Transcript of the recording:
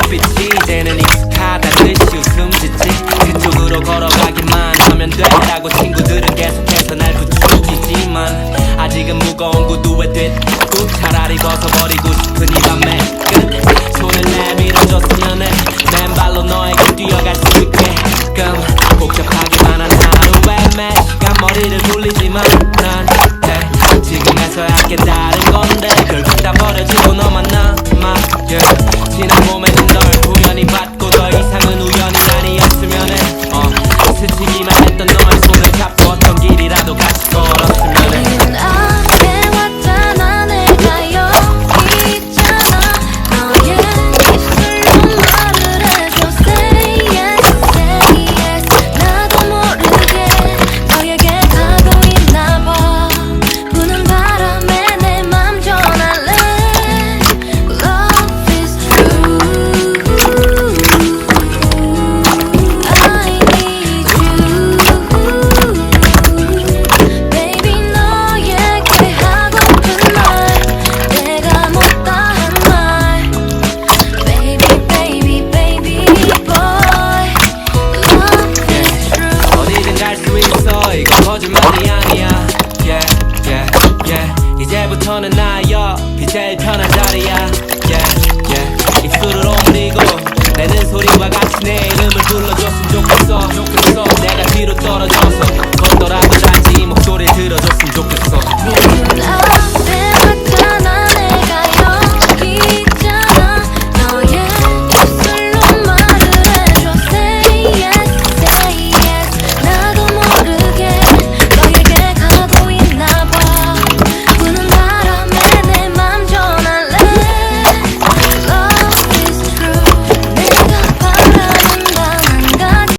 눈빛이 이제는 익숙하다듯이 웃음 짓지. 그쪽으로 걸어가기만 하면 되라고 친구들은 계속해서 날 부추기지만 아직은 무거운 구두에 뒷구 차라리 벗어버리고 싶은 이 밤의 끝. 손을 내밀어줬으면 해. 맨발로 너에게 뛰어갈 수 있게끔 복잡하기만 한 하루에 매 시간 머리를 굴리지만 난 지금에서야 깨달은 건데 결국 다 버려지고 너만 남아 지난 봄에는 널 우연히 받고 더 이상은 우연이 아니었으면 해 스치기만 했던 너의 손을 잡고 어떤 길이라도 같이 걸었으면 해. 거짓말이 아니야 yeah, yeah, yeah. 이제부터는 나의 옆이 제일 편한 자리야 yeah, yeah. 입술을 오므리고 내는 소리와 같이 내 이름을 불러줬으면 좋겠어 내가 뒤로 떨어져서